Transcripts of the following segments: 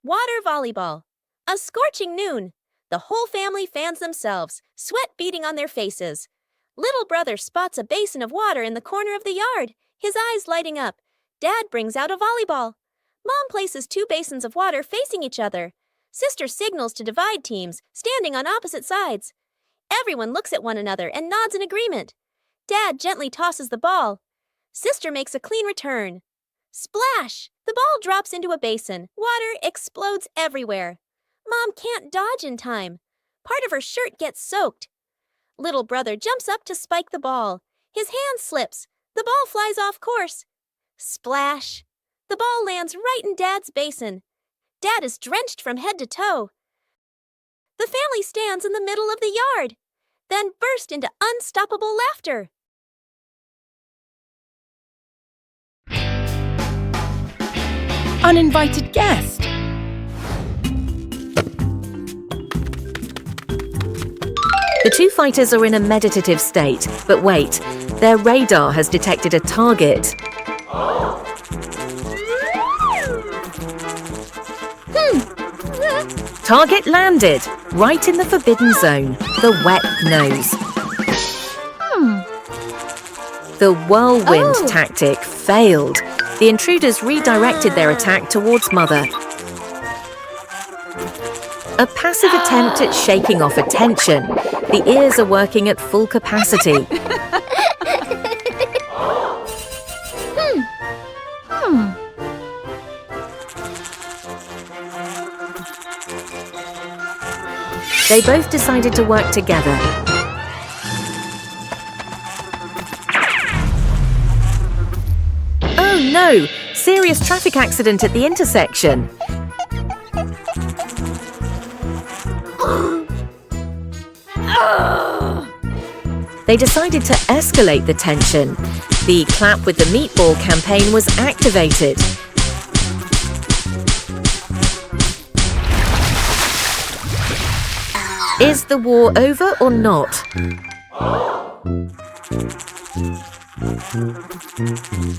Water volleyball. A scorching noon. The whole family fans themselves, sweat beading on their faces. Little brother spots a basin of water in the corner of the yard, his eyes lighting up. Dad brings out a volleyball. Mom places two basins of water facing each other. Sister signals to divide teams, standing on opposite sides. Everyone looks at one another and nods in agreement. Dad gently tosses the ball. Sister makes a clean return. Splash! The ball drops into a basin. Water explodes everywhere. Mom can't dodge in time. Part of her shirt gets soaked. Little brother jumps up to spike the ball. His hand slips. The ball flies off course. Splash! The ball lands right in Dad's basin. Dad is drenched from head to toe. The family stands in the middle of the yard, then burst into unstoppable laughter. Uninvited guest. The two fighters are in a meditative state, but wait, their radar has detected a target. Target landed, right in the forbidden zone, the wet nose. The whirlwind tactic failed. The intruders redirected their attack towards Mother. A passive attempt at shaking off attention. The ears are working at full capacity. They both decided to work together. Oh no! Serious traffic accident at the intersection. They decided to escalate the tension. The Clap with the Meatball campaign was activated. Is the war over or not?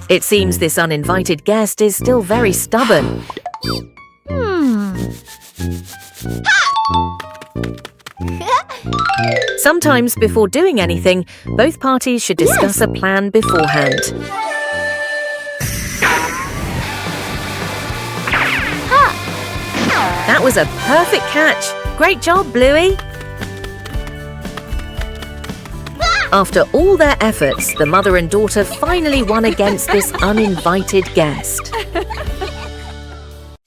It seems this uninvited guest is still very stubborn. Sometimes, before doing anything, both parties should discuss a plan beforehand. That was a perfect catch. Great job, Bluey. After all their efforts, the mother and daughter finally won against this uninvited guest.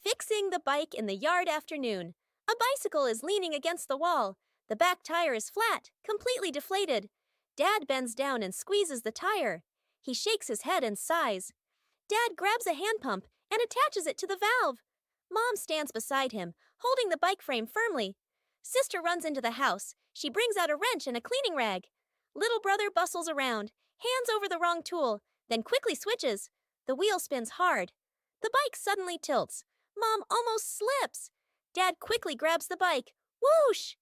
Fixing the bike in the yard afternoon. A bicycle is leaning against the wall. The back tire is flat, completely deflated. Dad bends down and squeezes the tire. He shakes his head and sighs. Dad grabs a hand pump and attaches it to the valve. Mom stands beside him, holding the bike frame firmly. Sister runs into the house. She brings out a wrench and a cleaning rag. Little brother bustles around, hands over the wrong tool, then quickly switches. The wheel spins hard. The bike suddenly tilts. Mom almost slips. Dad quickly grabs the bike. Whoosh!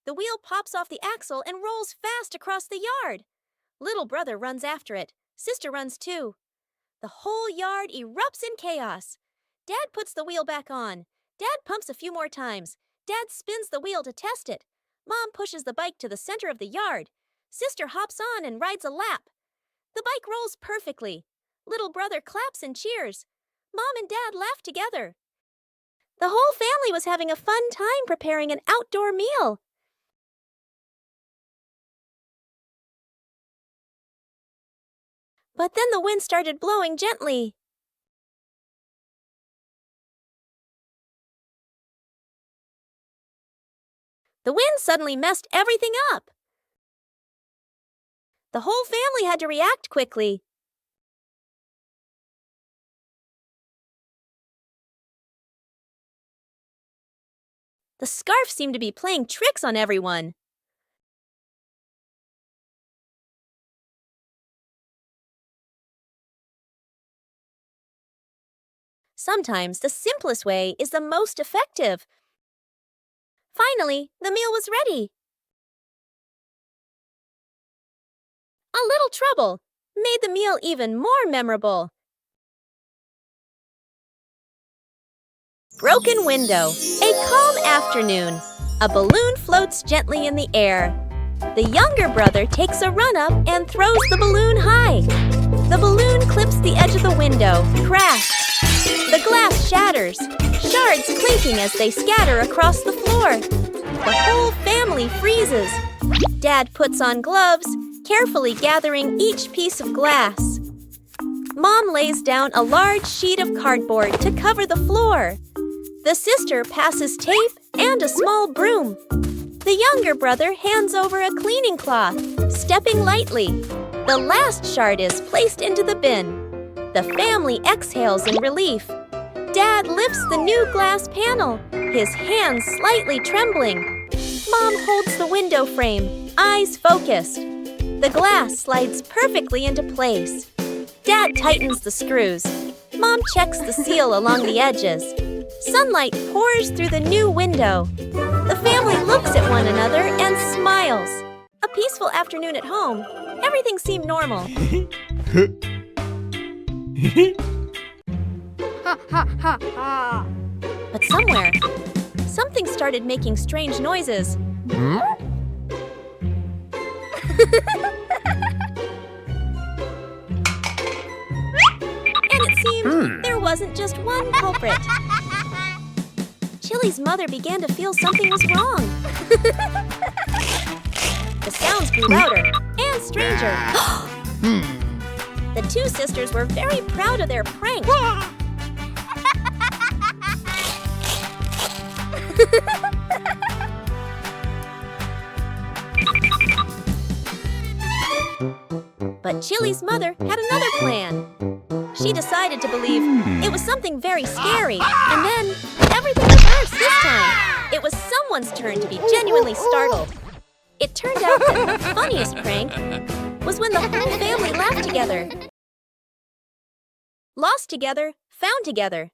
The wheel pops off the axle and rolls fast across the yard. Little brother runs after it. Sister runs too. The whole yard erupts in chaos. Dad puts the wheel back on. Dad pumps a few more times. Dad spins the wheel to test it. Mom pushes the bike to the center of the yard. Sister hops on and rides a lap. The bike rolls perfectly. Little brother claps and cheers. Mom and Dad laugh together. The whole family was having a fun time preparing an outdoor meal. But then the wind started blowing gently. The wind suddenly messed everything up. The whole family had to react quickly. The scarf seemed to be playing tricks on everyone. Sometimes the simplest way is the most effective. Finally, the meal was ready. A little trouble made the meal even more memorable. Broken window. A calm afternoon. A balloon floats gently in the air. The younger brother takes a run up and throws the balloon high. The balloon clips the edge of the window. Crash! The glass shatters, shards clinking as they scatter across the floor. The whole family freezes. Dad puts on gloves, carefully gathering each piece of glass. Mom lays down a large sheet of cardboard to cover the floor. The sister passes tape and a small broom. The younger brother hands over a cleaning cloth, stepping lightly. The last shard is placed into the bin. The family exhales in relief. Dad lifts the new glass panel, his hands slightly trembling. Mom holds the window frame, eyes focused. The glass slides perfectly into place. Dad tightens the screws. Mom checks the seal along the edges. Sunlight pours through the new window. The family looks at one another and smiles. A peaceful afternoon at home. Everything seemed normal. But somewhere, something started making strange noises. And it seemed there wasn't just one culprit. Chili's mother began to feel something was wrong. The sounds grew louder and stranger. The two sisters were very proud of their prank. But Chili's mother had another plan. She decided to believe it was something very scary, and then everything reversed this time. It was someone's turn to be genuinely startled. It turned out that the funniest prank was when the whole family laughed together. Lost together, found together.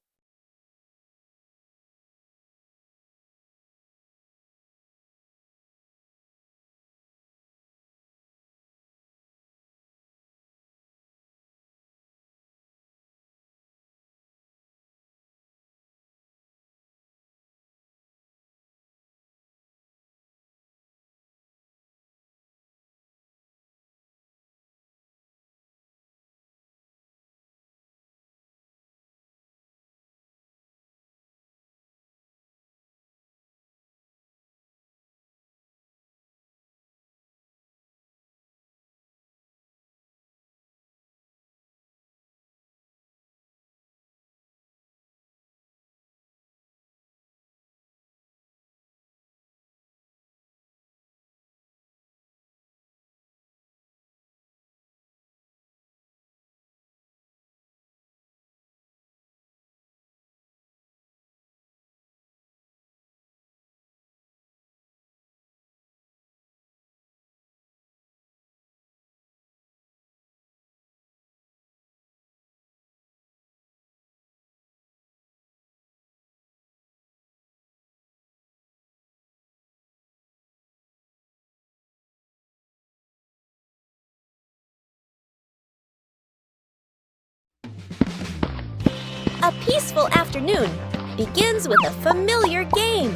A peaceful afternoon begins with a familiar game.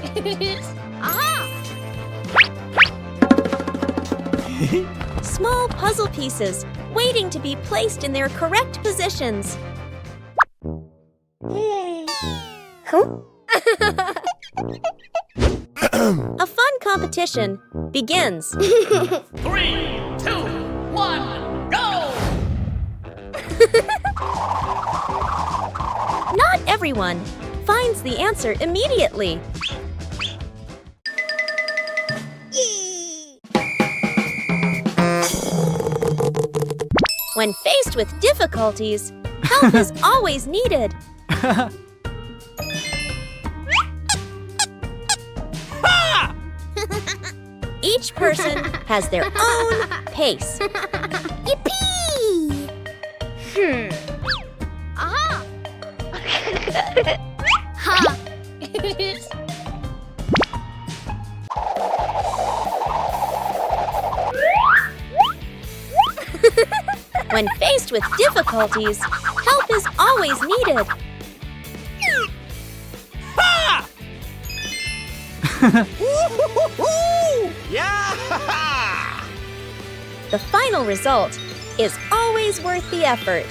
Small puzzle pieces waiting to be placed in their correct positions. A fun competition begins. 3, 2, 1, go! Not everyone finds the answer immediately. When faced with difficulties, help is always needed. Each person has their own pace. Yippee! Ha! When faced with difficulties, help is always needed. Yeah! The final result is always worth the effort.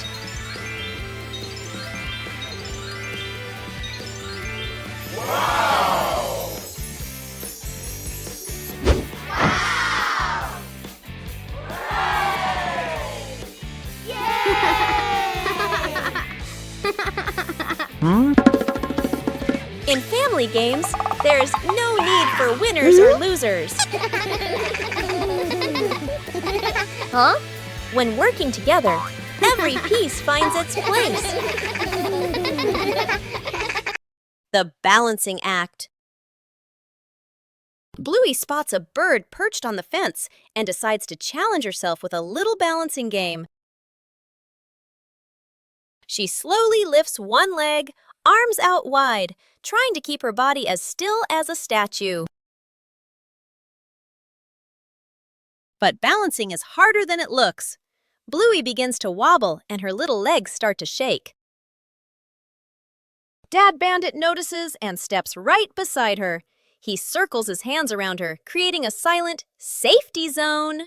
In family games, there's no need for winners or losers. Huh? When working together, every piece finds its place. The balancing act. Bluey spots a bird perched on the fence and decides to challenge herself with a little balancing game. She slowly lifts one leg, arms out wide, trying to keep her body as still as a statue. But balancing is harder than it looks. Bluey begins to wobble and her little legs start to shake. Dad Bandit notices and steps right beside her. He circles his hands around her, creating a silent safety zone.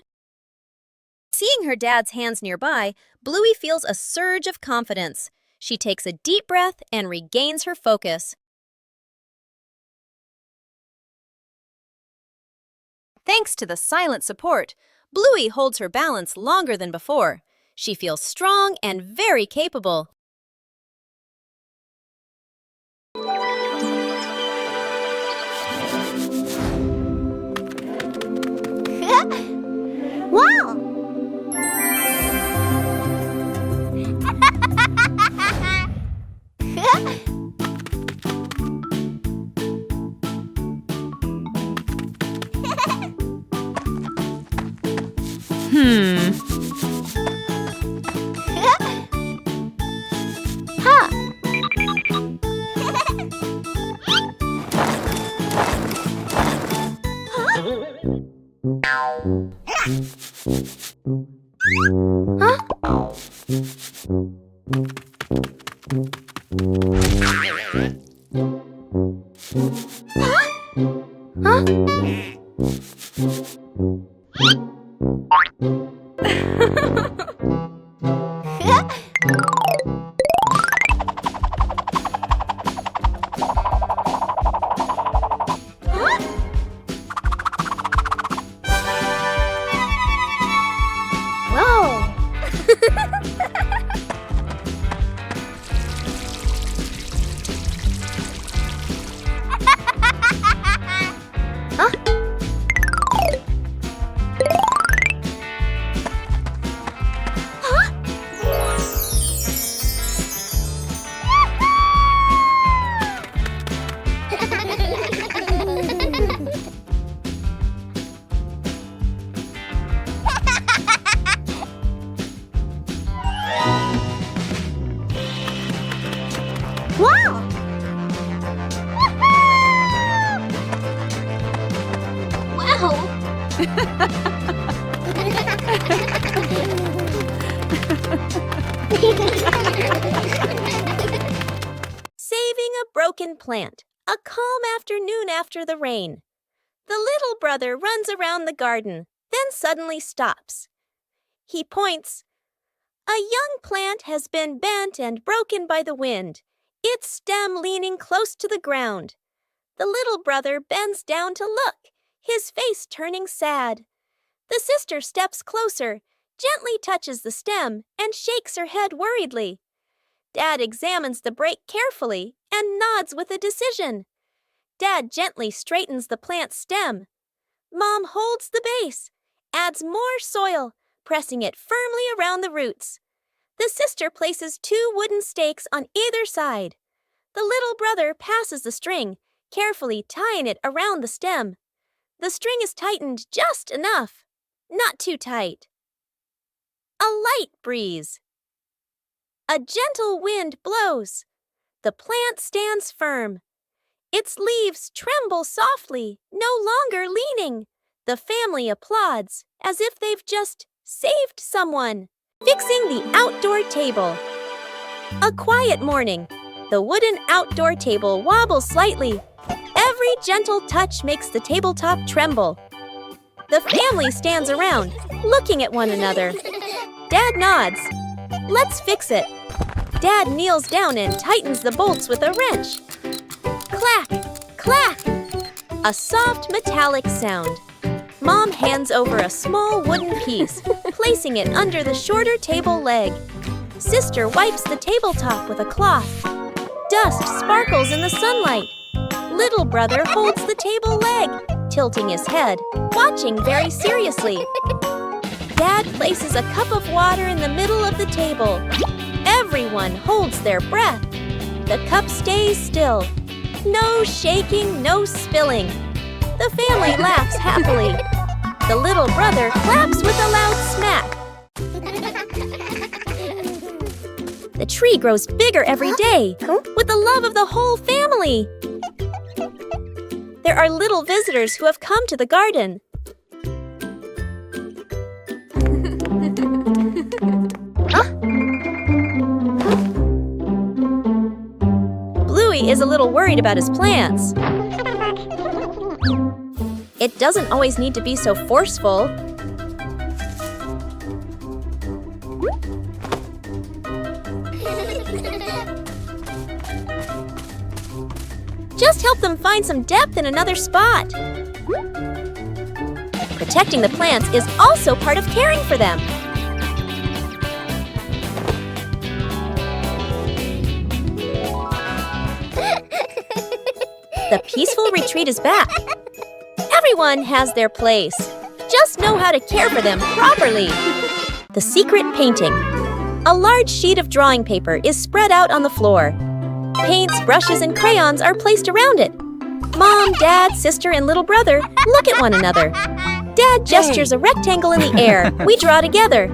Seeing her dad's hands nearby, Bluey feels a surge of confidence. She takes a deep breath and regains her focus. Thanks to the silent support, Bluey holds her balance longer than before. She feels strong and very capable. Wow! Saving a broken plant, a calm afternoon after the rain. The little brother runs around the garden, then suddenly stops. He points. A young plant has been bent and broken by the wind, its stem leaning close to the ground. The little brother bends down to look, his face turning sad. The sister steps closer, gently touches the stem, and shakes her head worriedly. Dad examines the break carefully and nods with a decision. Dad gently straightens the plant's stem. Mom holds the base, adds more soil, pressing it firmly around the roots. The sister places 2 wooden stakes on either side. The little brother passes the string, carefully tying it around the stem. The string is tightened just enough, not too tight. A light breeze. A gentle wind blows. The plant stands firm. Its leaves tremble softly, no longer leaning. The family applauds as if they've just saved someone. Fixing the outdoor table. A quiet morning. The wooden outdoor table wobbles slightly. Every Every gentle touch makes the tabletop tremble. The family stands around, looking at one another. Dad nods. Let's fix it. Dad kneels down and tightens the bolts with a wrench. Clack, clack. A soft metallic sound. Mom hands over a small wooden piece, placing it under the shorter table leg. Sister wipes the tabletop with a cloth. Dust sparkles in the sunlight. Little brother holds the table leg, tilting his head, watching very seriously. Dad places a cup of water in the middle of the table. Everyone holds their breath. The cup stays still. No shaking, no spilling. The family laughs happily. The little brother claps with a loud smack. The tree grows bigger every day, with the love of the whole family. There are little visitors who have come to the garden. Bluey is a little worried about his plants. It doesn't always need to be so forceful. Just help them find some depth in another spot. Protecting the plants is also part of caring for them. The peaceful retreat is back. Everyone has their place. Just know how to care for them properly. The secret painting. A large sheet of drawing paper is spread out on the floor. Paints, brushes, and crayons are placed around it. Mom, Dad, sister, and little brother look at one another. Dad gestures a rectangle in the air. We draw together.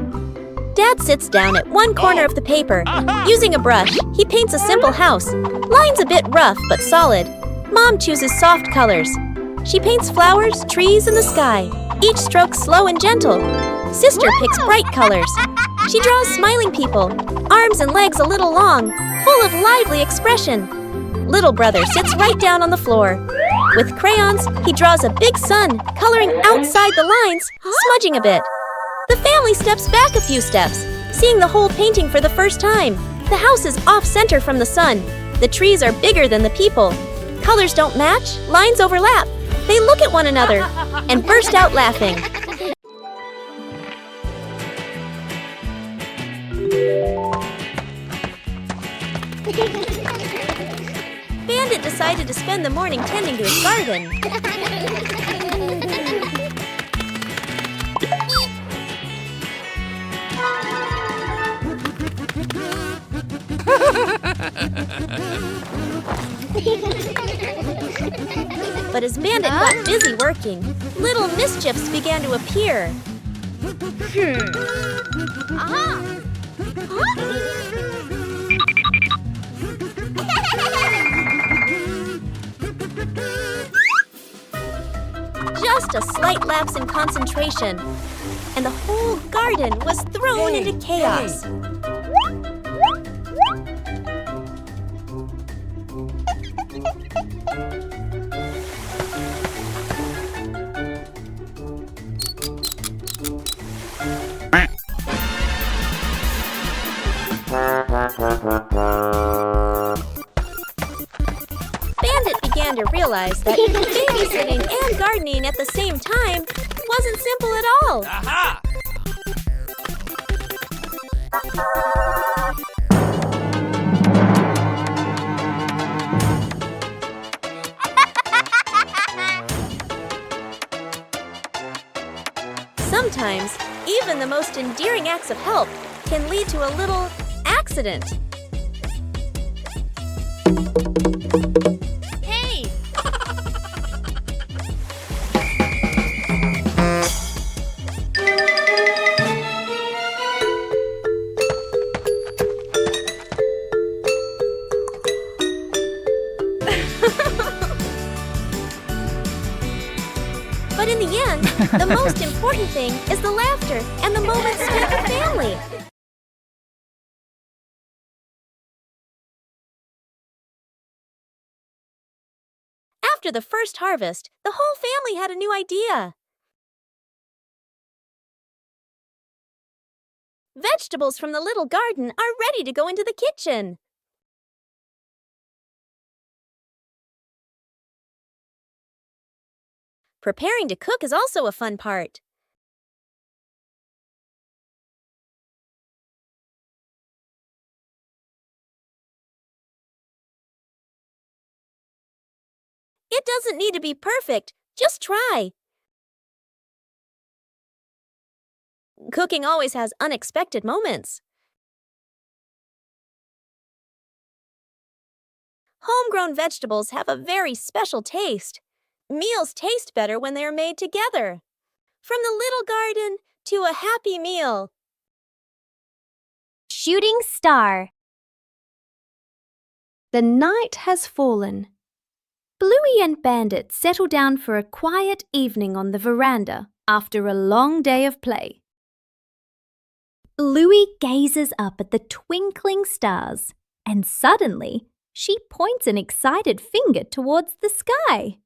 Dad sits down at one corner of the paper. Using a brush, he paints a simple house. Lines a bit rough but solid. Mom chooses soft colors. She paints flowers, trees, and the sky. Each stroke slow and gentle. Sister picks bright colors. She draws smiling people, arms and legs a little long, full of lively expression. Little brother sits right down on the floor. With crayons, he draws a big sun, coloring outside the lines, smudging a bit. The family steps back a few steps, seeing the whole painting for the first time. The house is off-center from the sun. The trees are bigger than the people. Colors don't match, lines overlap. They look at one another and burst out laughing. Bandit decided to spend the morning tending to his garden. But as Bandit got busy working, little mischiefs began to appear. Just a slight lapse in concentration, and the whole garden was thrown into chaos. Bandit began to realize that babysitting and gardening at the same time wasn't simple at all. Aha! Sometimes, even the most endearing acts of help can lead to a little accident. Hey! But in the end, the most important thing is the laughter and the moments spent with family. After After the first harvest, the whole family had a new idea. Vegetables from the little garden are ready to go into the kitchen. Preparing to cook is also a fun part. It doesn't need to be perfect, just try. Cooking always has unexpected moments. Homegrown vegetables have a very special taste. Meals taste better when they are made together. From the little garden to a happy meal. Shooting star. The night has fallen. Bluey and Bandit settle down for a quiet evening on the veranda after a long day of play. Bluey gazes up at the twinkling stars, and suddenly she points an excited finger towards the sky.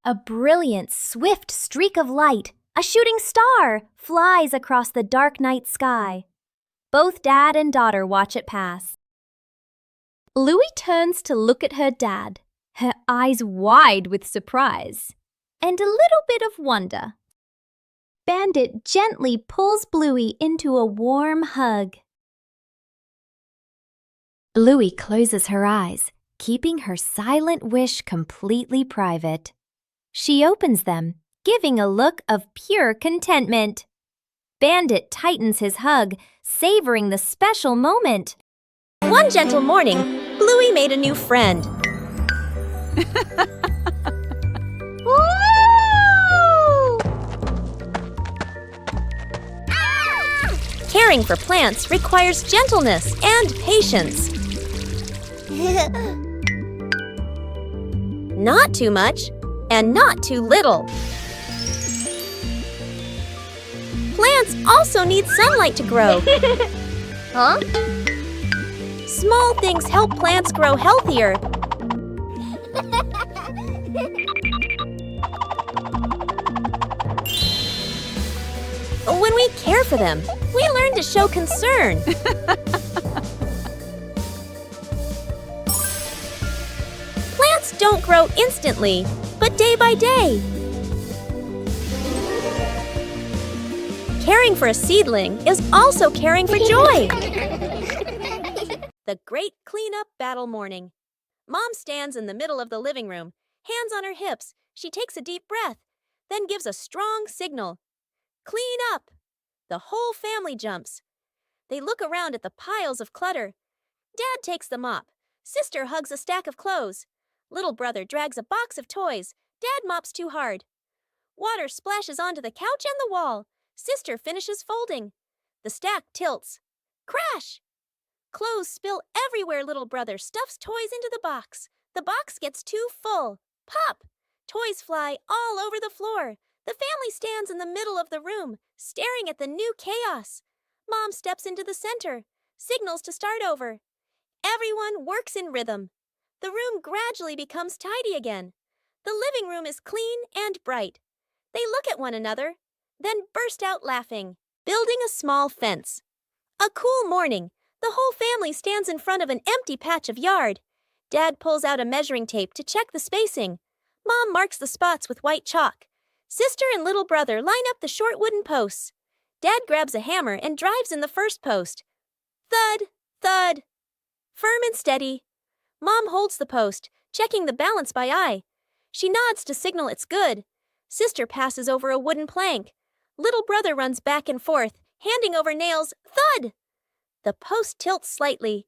A brilliant, swift streak of light, a shooting star, flies across the dark night sky. Both dad and daughter watch it pass. Bluey turns to look at her dad, her eyes wide with surprise and a little bit of wonder. Bandit gently pulls Bluey into a warm hug. Bluey closes her eyes, keeping her silent wish completely private. She opens them, giving a look of pure contentment. Bandit tightens his hug, savoring the special moment. One gentle morning, Bluey made a new friend. Woo! Caring for plants requires gentleness and patience. Not too much and not too little. Plants also need sunlight to grow. Huh? Small things help plants grow healthier. When we care for them, we learn to show concern. Plants don't grow instantly, but day by day. Caring for a seedling is also caring for joy. The great cleanup battle morning. Mom stands in the middle of the living room, hands on her hips. She takes a deep breath, then gives a strong signal. Clean up! The whole family jumps. They look around at the piles of clutter. Dad takes the mop. Sister hugs a stack of clothes. Little brother drags a box of toys. Dad mops too hard. Water splashes onto the couch and the wall. Sister finishes folding. The stack tilts. Crash! Clothes spill everywhere. Little brother stuffs toys into the box. The box gets too full. Pop! Toys fly all over the floor. The family stands in the middle of the room, staring at the new chaos. Mom steps into the center, signals to start over. Everyone works in rhythm. The room gradually becomes tidy again. The living room is clean and bright. They look at one another, then burst out laughing. Building a small fence. A cool morning. The whole family stands in front of an empty patch of yard. Dad pulls out a measuring tape to check the spacing. Mom marks the spots with white chalk. Sister and little brother line up the short wooden posts. Dad grabs a hammer and drives in the first post. Thud, thud. Firm and steady. Mom holds the post, checking the balance by eye. She nods to signal it's good. Sister passes over a wooden plank. Little brother runs back and forth, handing over nails. Thud! The post tilts slightly.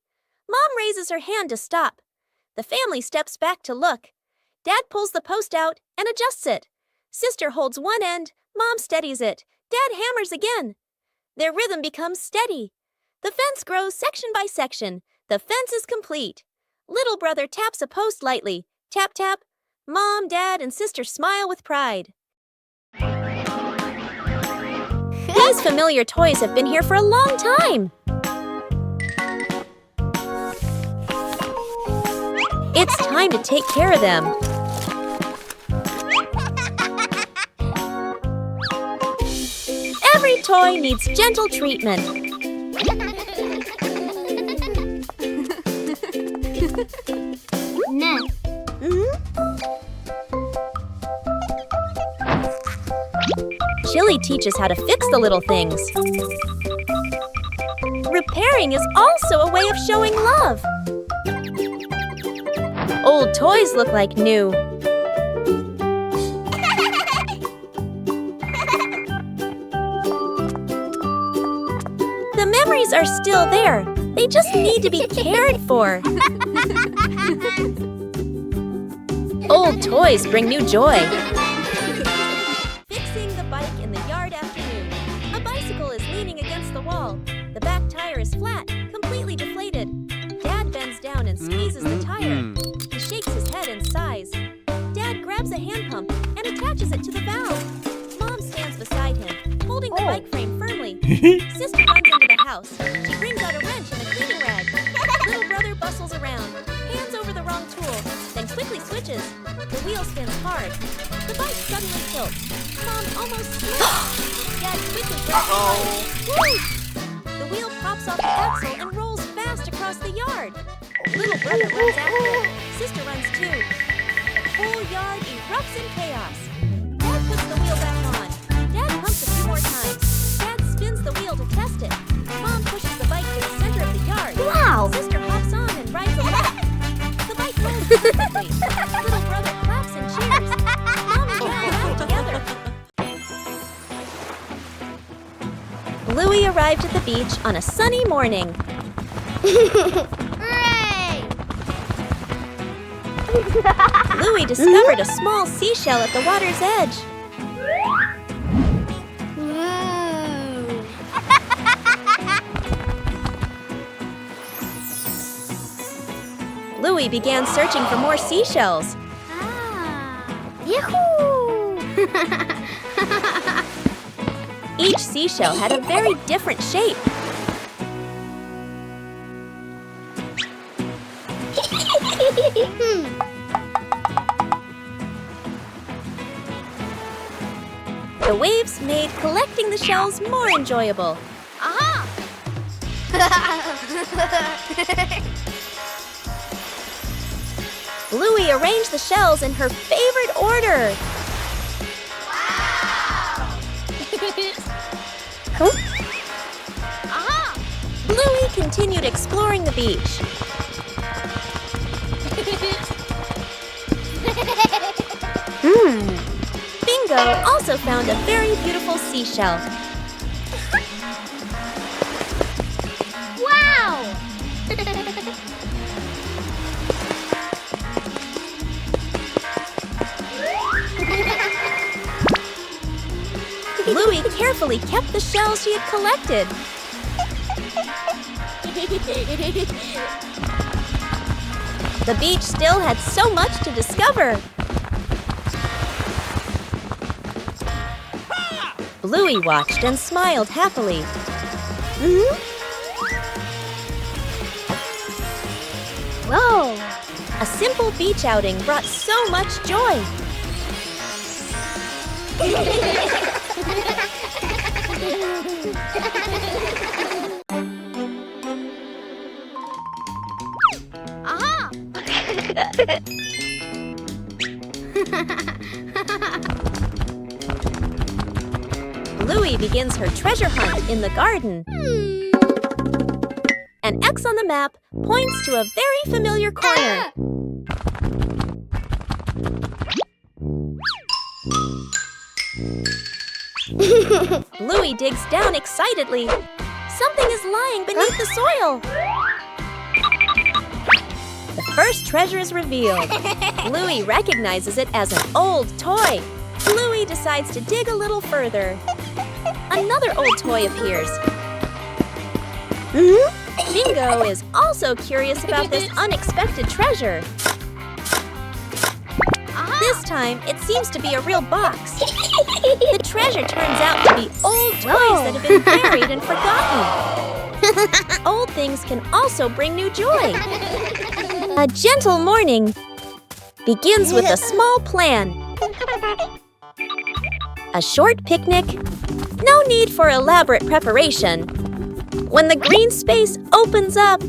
Mom raises her hand to stop. The family steps back to look. Dad pulls the post out and adjusts it. Sister holds one end. Mom steadies it. Dad hammers again. Their rhythm becomes steady. The fence grows section by section. The fence is complete. Little brother taps a post lightly. Tap, tap. Mom, Dad, and Sister smile with pride. These familiar toys have been here for a long time. It's time to take care of them. Every toy needs gentle treatment. Chili teaches how to fix the little things. Repairing is also a way of showing love. Old toys look like new. The memories are still there. They just need to be cared for. Old toys bring new joy. Fixing the bike in the yard afternoon. A bicycle is leaning against the wall. The back tire is flat, completely deflated. Dad bends down and squeezes the tire. He shakes his head and sighs. Dad grabs a hand pump and attaches it to the valve. Mom stands beside him, holding the bike frame firmly. Sister runs into the house. She brings out a wrench and a cleaning rag. Little brother bustles around, hands over the wrong tool, then quickly switches. The wheel spins hard. The bike suddenly tilts. Mom almost slips. Dad quickly grabs the bike. Woo! The wheel pops off the axle and rolls fast across the yard. Little brother runs after it. Sister runs too. The whole yard erupts in chaos. Dad puts the wheel back on. Dad pumps a few more times. Dad spins the wheel to test it. Mom pushes the bike to the center of the yard. Wow! Sister hops on and rides a lap. The bike rolls perfectly. Little brother claps and cheers. Mom and Dad laugh together. Bluey arrived at the beach on a sunny morning. Hooray! Bluey discovered a small seashell at the water's edge. Woo! Bluey began searching for more seashells. Yahoo! Each seashell had a very different shape. The waves made collecting the shells more enjoyable. Aha! Bluey arranged the shells in her favorite order. Aha! Bluey continued exploring the beach. Bingo also found a very beautiful seashell. Wow! Bluey carefully kept the shells she had collected. The beach still had so much to discover. Bluey watched and smiled happily. Whoa! A simple beach outing brought so much joy. Aha! Bluey begins her treasure hunt in the garden. An X on the map points to a very familiar corner. Bluey digs down excitedly. Something is lying beneath the soil. The first treasure is revealed. Bluey recognizes it as an old toy. Bluey decides to dig a little further. Another old toy appears. Bingo is also curious about this unexpected treasure. This time, it seems to be a real box. The treasure turns out to be old toys that have been buried and forgotten. Old things can also bring new joy. A gentle morning begins with a small plan. A short picnic, no need for elaborate preparation. When the green space opens up,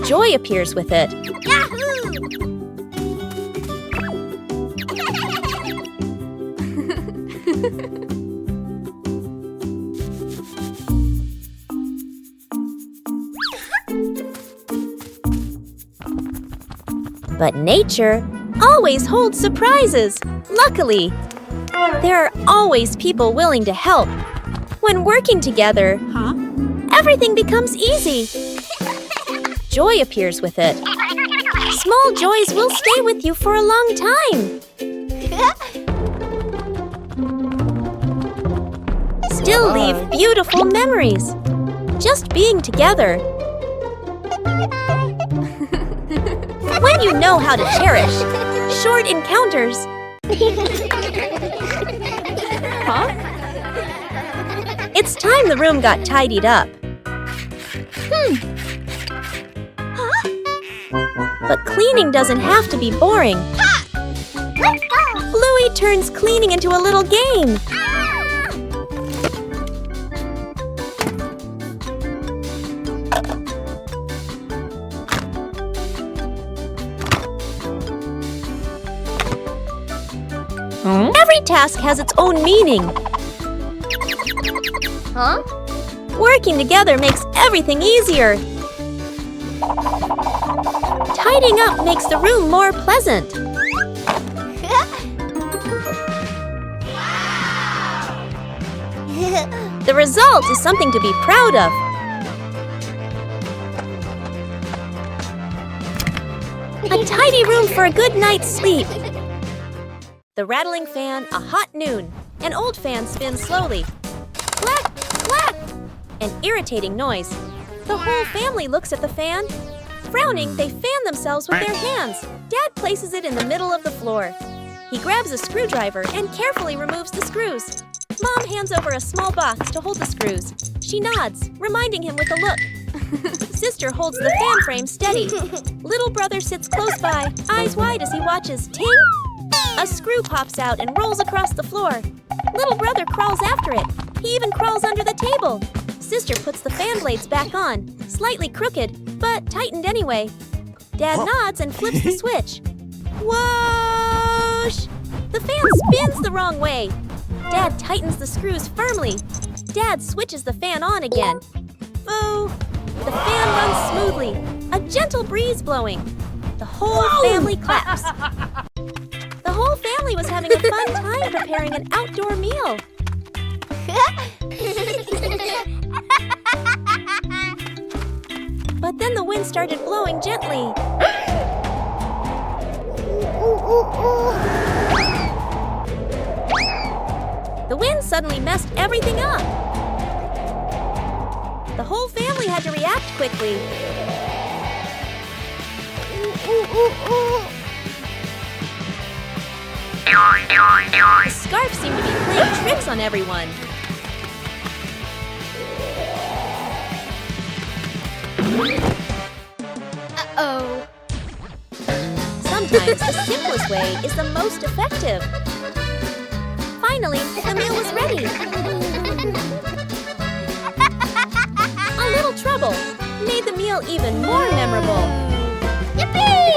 joy appears with it. But nature always holds surprises, luckily. There are always people willing to help. When working together, everything becomes easy. Joy appears with it. Small joys will stay with you for a long time. Still leave beautiful memories. Just being together. When you know how to cherish short encounters. It's time the room got tidied up. But cleaning doesn't have to be boring. Bluey turns cleaning into a little game. Every task has its own meaning. Working together makes everything easier. Tidying up makes the room more pleasant. The result is something to be proud of. A tidy room for a good night's sleep. The rattling fan, a hot noon. An old fan spins slowly. Clack, clack! An irritating noise. The whole family looks at the fan. Frowning, they fan themselves with their hands. Dad places it in the middle of the floor. He grabs a screwdriver and carefully removes the screws. Mom hands over a small box to hold the screws. She nods, reminding him with a look. Sister holds the fan frame steady. Little brother sits close by, eyes wide as he watches. Ting! A screw pops out and rolls across the floor. Little brother crawls after it. He even crawls under the table. Sister puts the fan blades back on, slightly crooked, but tightened anyway. Dad nods and flips the switch. Whoosh! The fan spins the wrong way. Dad tightens the screws firmly. Dad switches the fan on again. Boo! The fan runs smoothly, a gentle breeze blowing. The whole family claps. The whole family was having a fun time preparing an outdoor meal. But then the wind started blowing gently. The wind suddenly messed everything up. The whole family had to react quickly. The scarf seemed to be playing tricks on everyone. Uh-oh. Sometimes the simplest way is the most effective. Finally, the meal was ready. A little trouble made the meal even more memorable. Yippee!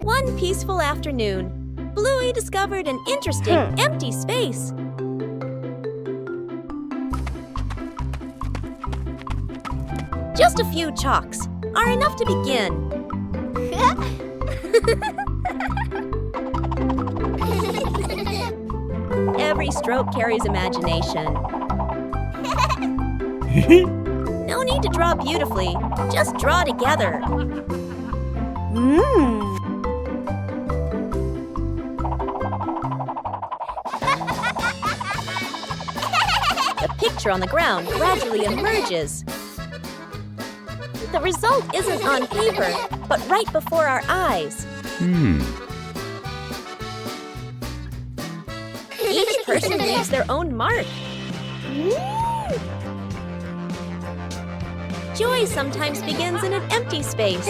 One peaceful afternoon, Bluey discovered an interesting empty space. Just a few chalks are enough to begin. Every stroke carries imagination. No need to draw beautifully, just draw together. The picture on the ground gradually emerges. The result isn't on paper, but right before our eyes. Each person leaves their own mark. Joy sometimes begins in an empty space.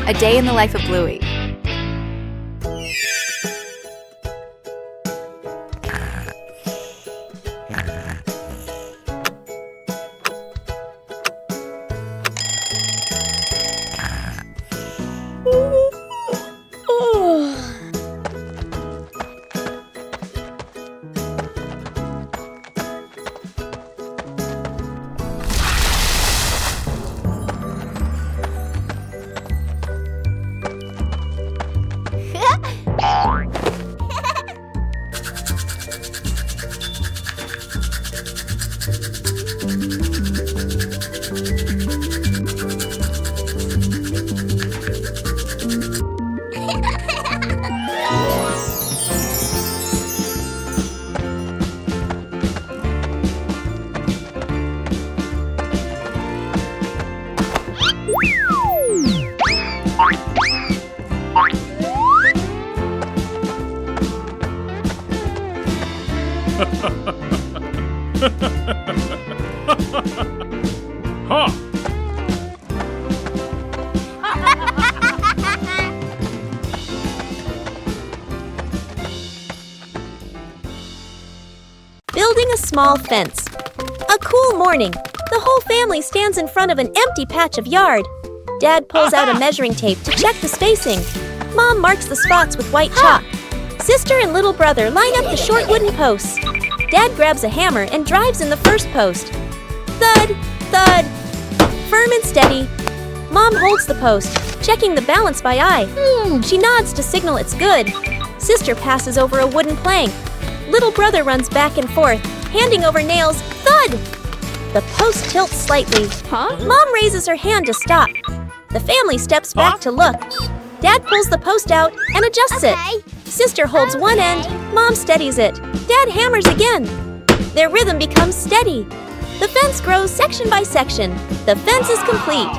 A day in the life of Bluey. Building a small fence. A cool morning. The whole family stands in front of an empty patch of yard. Dad pulls out a measuring tape to check the spacing. Mom marks the spots with white chalk. Sister and little brother line up the short wooden posts. Dad grabs a hammer and drives in the first post. Thud, thud. Firm and steady. Mom holds the post, checking the balance by eye. She nods to signal it's good. Sister passes over a wooden plank. Little brother runs back and forth, handing over nails. Thud! The post tilts slightly. Mom raises her hand to stop. The family steps back to look. Dad pulls the post out and adjusts it. Sister holds one end. Mom steadies it. Dad hammers again. Their rhythm becomes steady. The fence grows section by section. The fence is complete.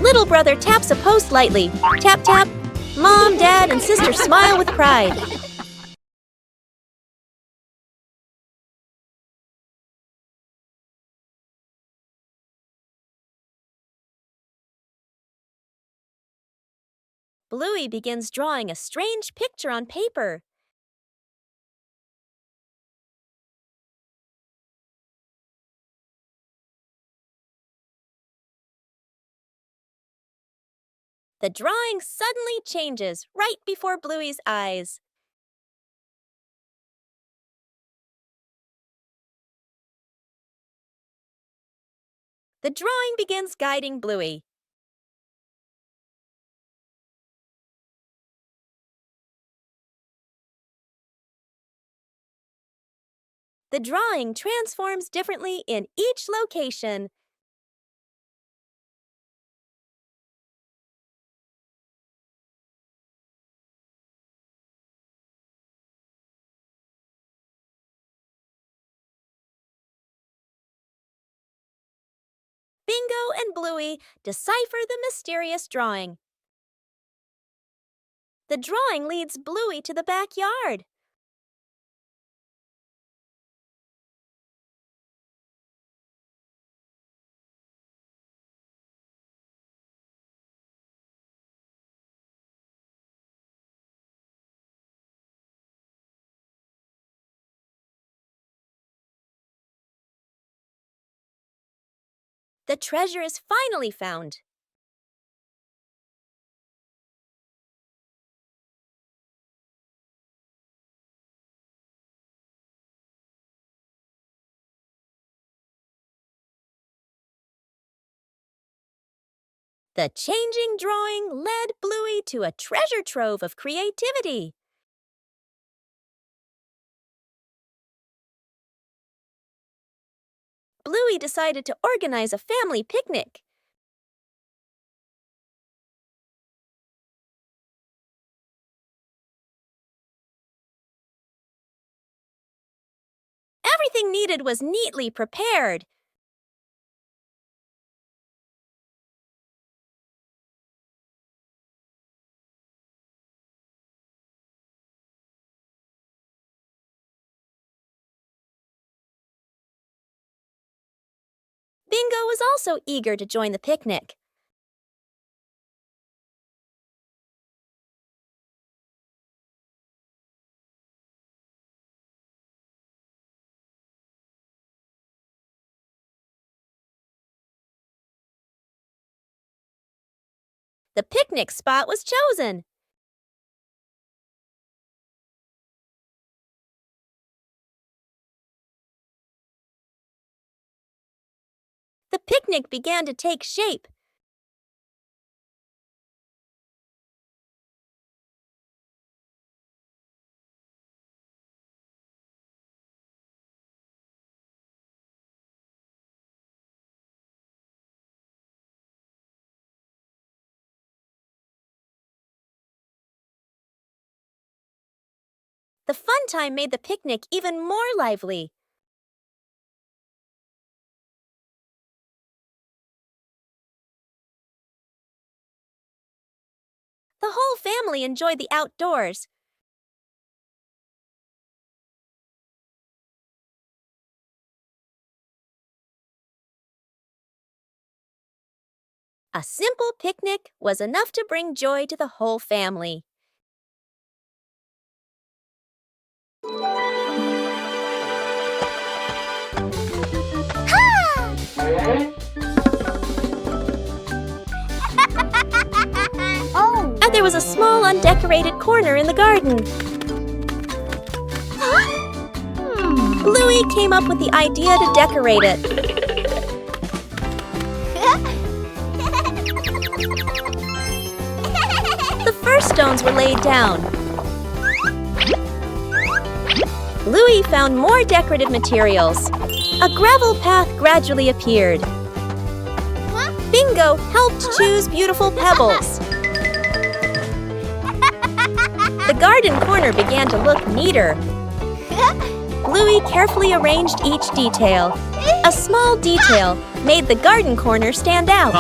Little brother taps a post lightly. Tap, tap. Mom, Dad, and sister smile with pride. Bluey begins drawing a strange picture on paper. The drawing suddenly changes right before Bluey's eyes. The drawing begins guiding Bluey. The drawing transforms differently in each location. Bingo and Bluey decipher the mysterious drawing. The drawing leads Bluey to the backyard. The treasure is finally found. The changing drawing led Bluey to a treasure trove of creativity. Bluey decided to organize a family picnic. Everything needed was neatly prepared. Bingo was also eager to join the picnic. The picnic spot was chosen. The picnic began to take shape. The fun time made the picnic even more lively. The whole family enjoyed the outdoors. A simple picnic was enough to bring joy to the whole family. Oh. And there was a small undecorated corner in the garden. Bluey came up with the idea to decorate it. The first stones were laid down. Bluey found more decorative materials. A gravel path gradually appeared. Bingo helped choose beautiful pebbles. The garden corner began to look neater. Bluey carefully arranged each detail. A small detail made the garden corner stand out.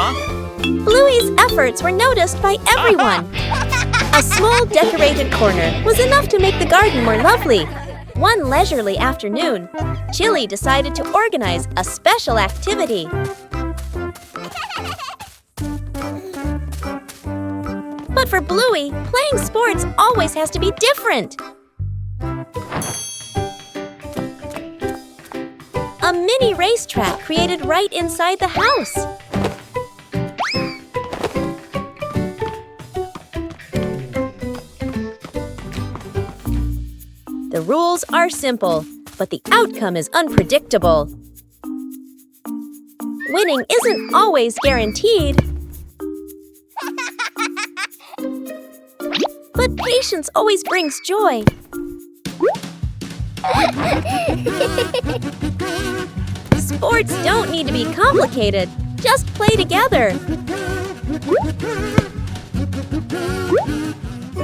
Bluey's efforts were noticed by everyone. A small decorated corner was enough to make the garden more lovely. One leisurely afternoon, Chili decided to organize a special activity. But for Bluey, playing sports always has to be different. A mini racetrack created right inside the house. The rules are simple, but the outcome is unpredictable. Winning isn't always guaranteed. But patience always brings joy. Sports don't need to be complicated. Just play together.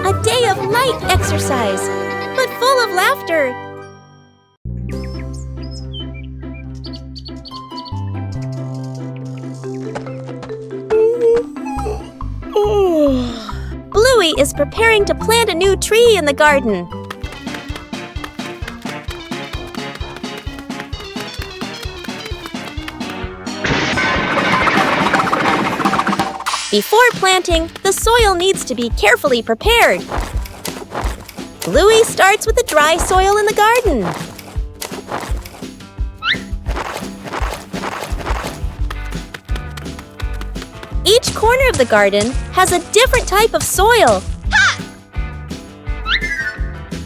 A day of light exercise, but full of laughter. Bluey is preparing to plant a new tree in the garden. Before planting, the soil needs to be carefully prepared. Bluey starts with the dry soil in the garden. Each corner of the garden has a different type of soil.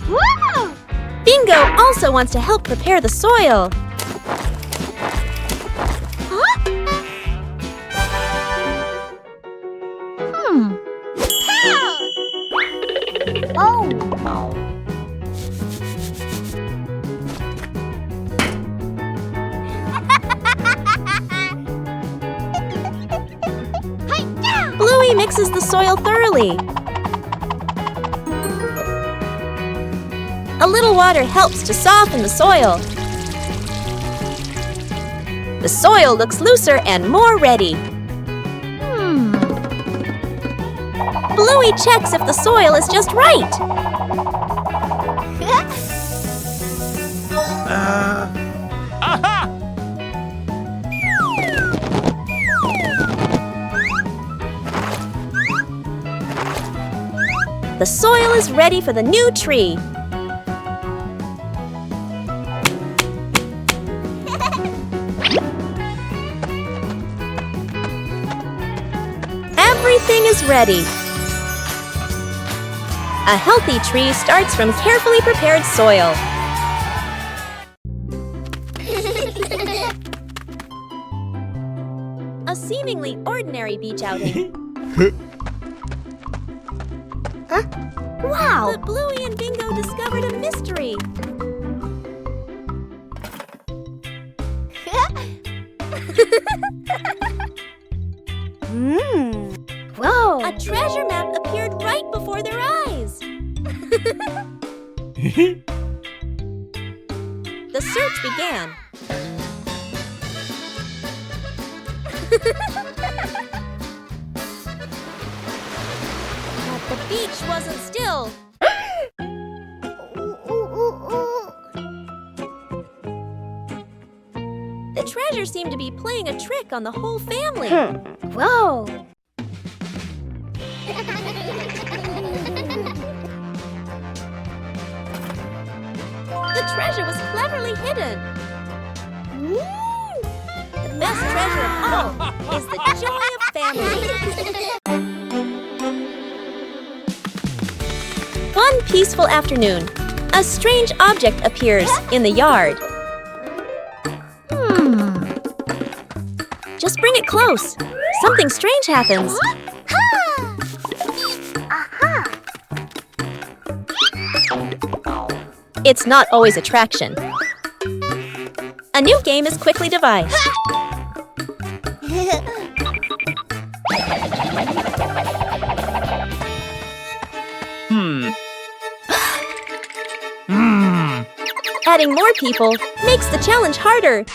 Woo! Bingo also wants to help prepare the soil. Oh. Bluey mixes the soil thoroughly. A little water helps to soften the soil. The soil looks looser and more ready. Bluey checks if the soil is just right. The soil is ready for the new tree. Everything is ready. A healthy tree starts from carefully prepared soil. A seemingly ordinary beach outing. Wow! But Bluey and Bingo discovered a mystery. Whoa! A treasure map appeared right before their eyes. The search began. But the beach wasn't still. The treasure seemed to be playing a trick on the whole family. Whoa! The treasure was cleverly hidden. The best treasure of all is the joy of family. One peaceful afternoon, a strange object appears in the yard. Just bring it close. Something strange happens. It's not always attraction. A new game is quickly devised. Adding more people makes the challenge harder.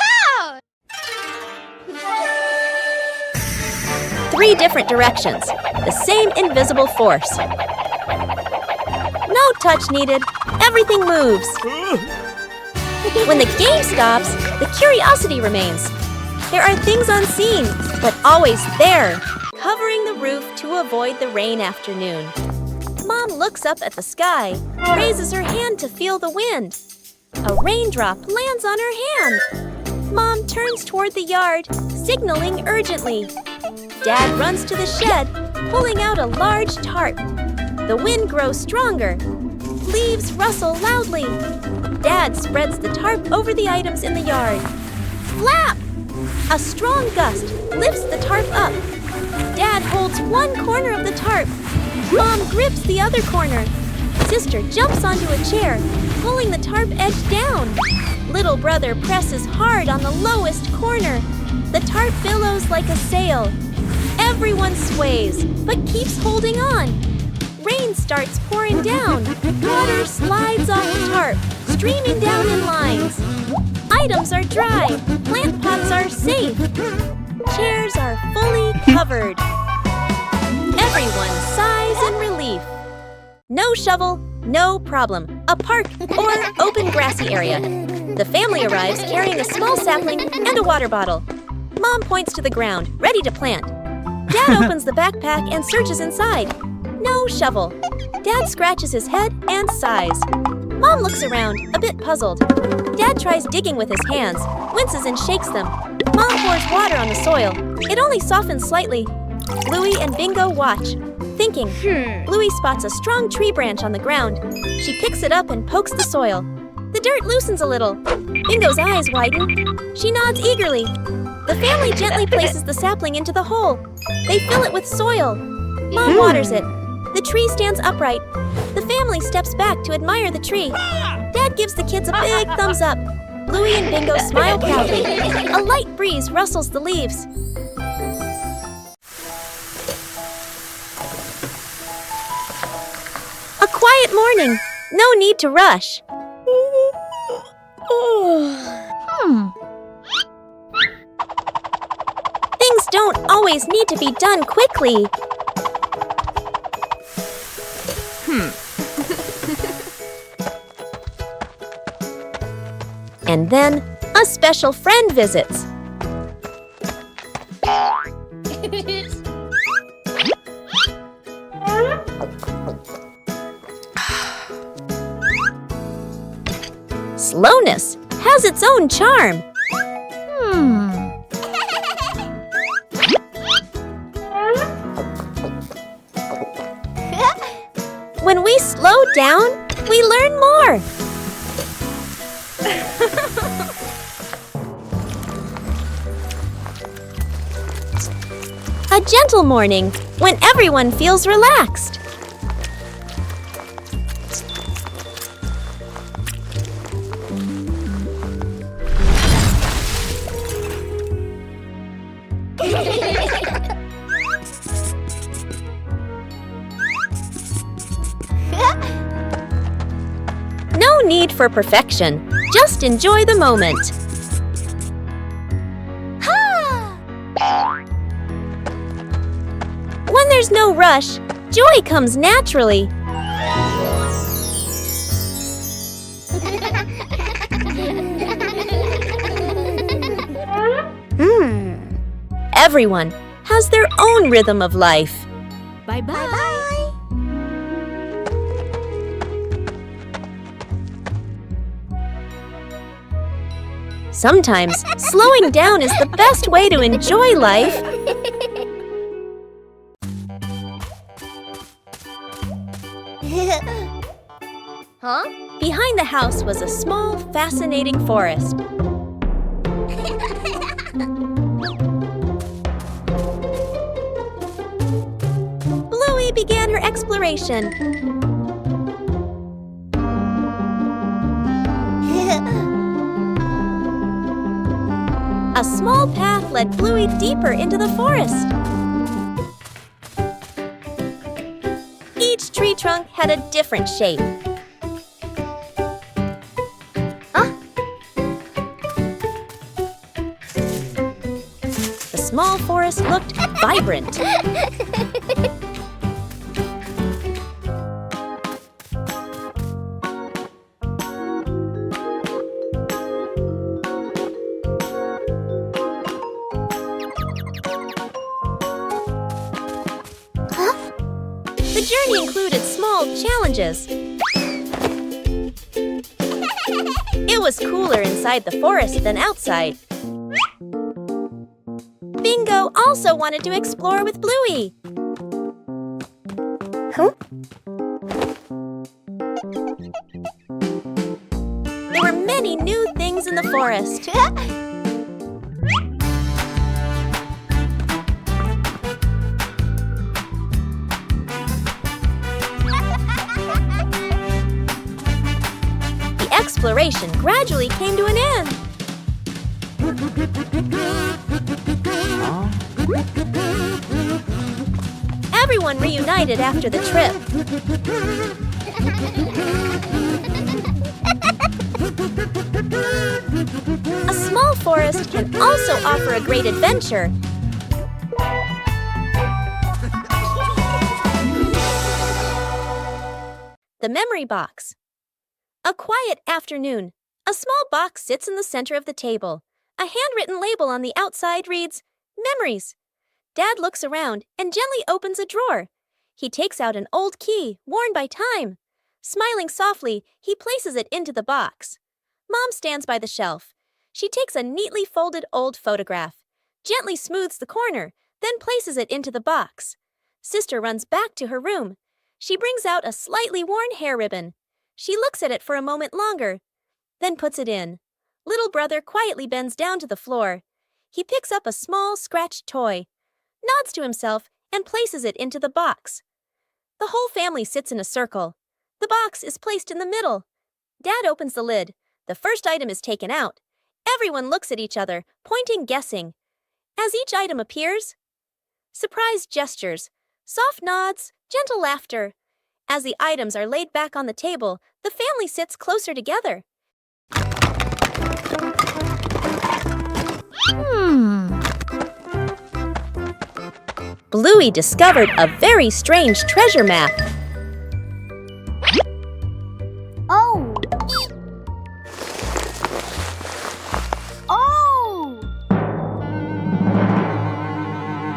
3 different directions, the same invisible force. No touch needed, everything moves. When the game stops, the curiosity remains. There are things unseen, but always there, covering the roof to avoid the rain afternoon. Mom looks up at the sky, raises her hand to feel the wind. A raindrop lands on her hand. Mom turns toward the yard, signaling urgently. Dad runs to the shed, pulling out a large tarp. The wind grows stronger. Leaves rustle loudly. Dad spreads the tarp over the items in the yard. Flap! A strong gust lifts the tarp up. Dad holds one corner of the tarp. Mom grips the other corner. Sister jumps onto a chair, pulling the tarp edge down. Little brother presses hard on the lowest corner. The tarp billows like a sail. Everyone sways, but keeps holding on. Rain starts pouring down. Water slides off the tarp, streaming down in lines. Items are dry. Plant pots are safe. Chairs are fully covered. Everyone sighs in relief. No shovel, no problem. A park or open grassy area. The family arrives carrying a small sapling and a water bottle. Mom points to the ground, ready to plant. Dad opens the backpack and searches inside. No shovel. Dad scratches his head and sighs. Mom looks around, a bit puzzled. Dad tries digging with his hands, winces and shakes them. Mom pours water on the soil. It only softens slightly. Bluey and Bingo watch, thinking. Bluey spots a strong tree branch on the ground. She picks it up and pokes the soil. The dirt loosens a little. Bingo's eyes widen. She nods eagerly. The family gently places the sapling into the hole. They fill it with soil. Mom waters it. The tree stands upright. The family steps back to admire the tree. Dad gives the kids a big thumbs up. Bluey and Bingo smile proudly. A light breeze rustles the leaves. A quiet morning. No need to rush. Things don't always need to be done quickly. And then, a special friend visits. Slowness has its own charm. When we slow down, we learn more. A gentle morning when everyone feels relaxed. No need for perfection. Just enjoy the moment. When there's no rush, joy comes naturally. Everyone has their own rhythm of life. Bye-bye. Sometimes slowing down is the best way to enjoy life. Behind the house was a small, fascinating forest. Bluey began her exploration. A small path led Bluey deeper into the forest. Each tree trunk had a different shape. The small forest looked vibrant. The journey included small challenges. It was cooler inside the forest than outside. Bingo also wanted to explore with Bluey. There were many new things in the forest. The exploration gradually came to an end. Everyone reunited after the trip. A small forest can also offer a great adventure. The memory box. A quiet afternoon. A small box sits in the center of the table. A handwritten label on the outside reads, "Memories." Dad looks around and gently opens a drawer. He takes out an old key, worn by time. Smiling softly, he places it into the box. Mom stands by the shelf. She takes a neatly folded old photograph, gently smooths the corner, then places it into the box. Sister runs back to her room. She brings out a slightly worn hair ribbon. She looks at it for a moment longer, then puts it in. Little brother quietly bends down to the floor. He picks up a small, scratched toy, nods to himself, and places it into the box. The whole family sits in a circle. The box is placed in the middle. Dad opens the lid. The first item is taken out. Everyone looks at each other, pointing, guessing. As each item appears, surprised gestures, soft nods, gentle laughter. As the items are laid back on the table, the family sits closer together. Bluey discovered a very strange treasure map. Oh! Oh!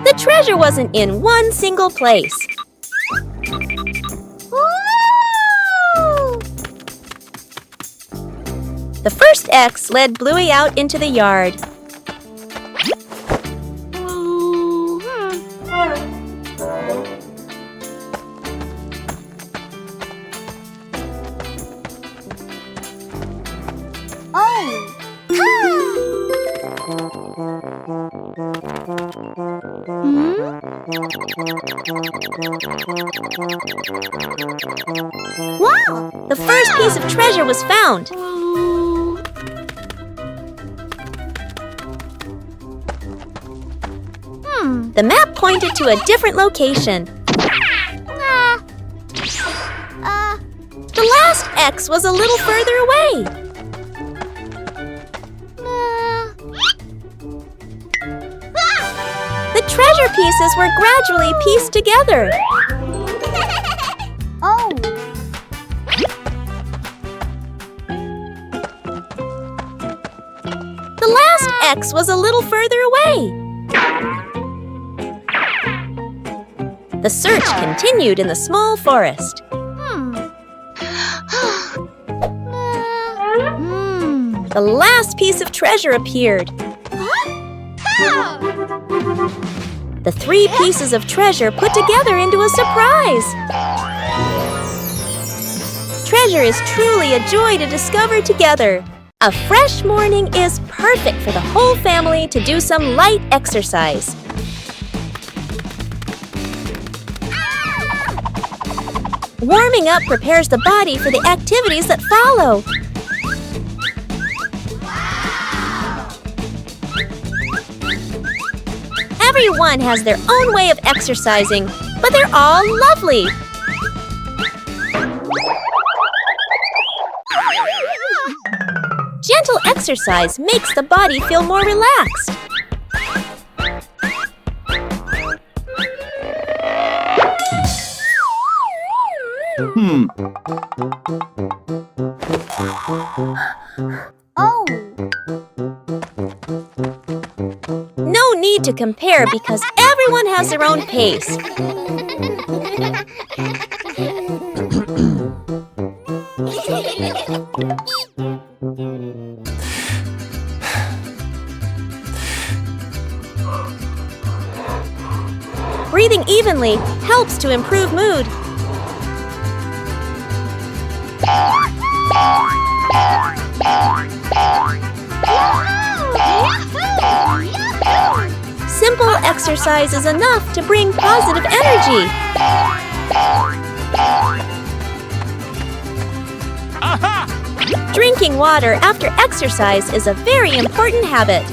The treasure wasn't in one single place. Woo! The first X led Bluey out into the yard. Oh! Wow! The first piece of treasure was found. The map pointed to a different location. The last X was a little further away. The treasure pieces were gradually pieced together. Oh! The last X was a little further away. The search continued in the small forest. The last piece of treasure appeared. The three pieces of treasure put together into a surprise. Treasure is truly a joy to discover together. A fresh morning is perfect for the whole family to do some light exercise. Warming up prepares the body for the activities that follow. Everyone has their own way of exercising, but they're all lovely. Gentle exercise makes the body feel more relaxed. Oh! No need to compare because everyone has their own pace. Breathing evenly helps to improve mood. Simple exercise is enough to bring positive energy. Drinking water after exercise is a very important habit.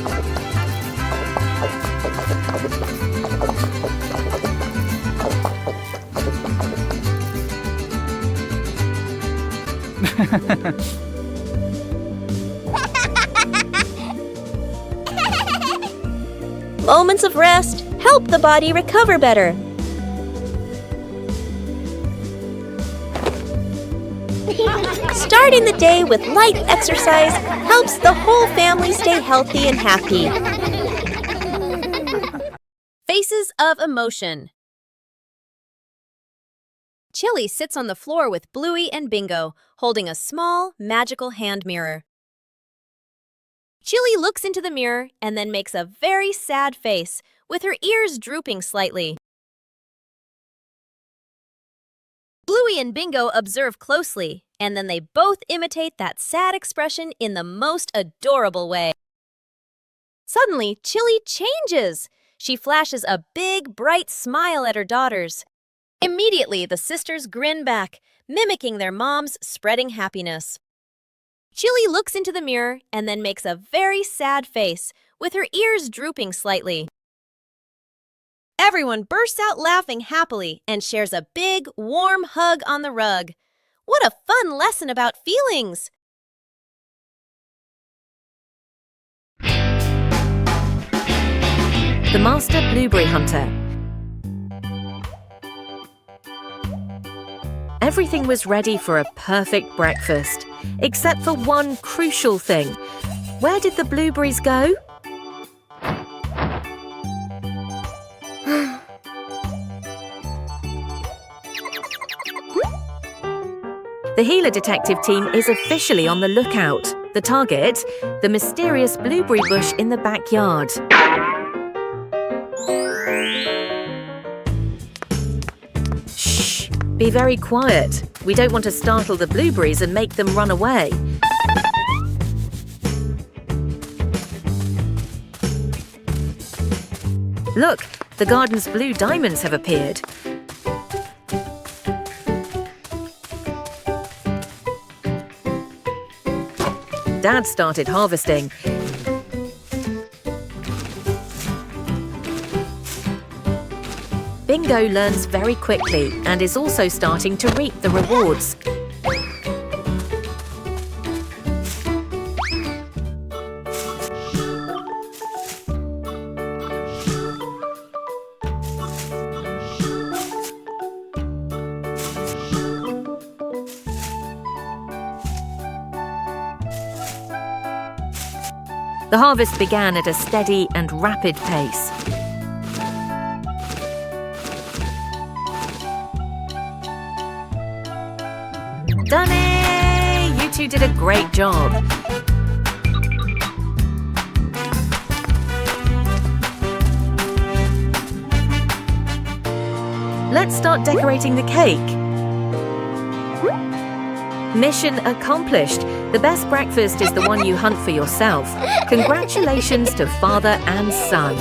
Moments of rest help the body recover better. Starting the day with light exercise helps the whole family stay healthy and happy. Faces of emotion. Chili sits on the floor with Bluey and Bingo, holding a small, magical hand mirror. Chili looks into the mirror and then makes a very sad face, with her ears drooping slightly. Bluey and Bingo observe closely, and then they both imitate that sad expression in the most adorable way. Suddenly, Chili changes. She flashes a big, bright smile at her daughters. Immediately, the sisters grin back, mimicking their mom's spreading happiness. Chili looks into the mirror and then makes a very sad face, with her ears drooping slightly. Everyone bursts out laughing happily and shares a big, warm hug on the rug. What a fun lesson about feelings! The Master Blueberry Hunter. Everything was ready for a perfect breakfast, except for one crucial thing. Where did the blueberries go? The Healer Detective team is officially on the lookout. The target, the mysterious blueberry bush in the backyard. Shh! Be very quiet. We don't want to startle the blueberries and make them run away. Look, the garden's blue diamonds have appeared. Dad started harvesting. Bingo learns very quickly and is also starting to reap the rewards. The harvest began at a steady and rapid pace. Done it! You two did a great job. Let's start decorating the cake. Mission accomplished. The best breakfast is the one you hunt for yourself. Congratulations to father and son.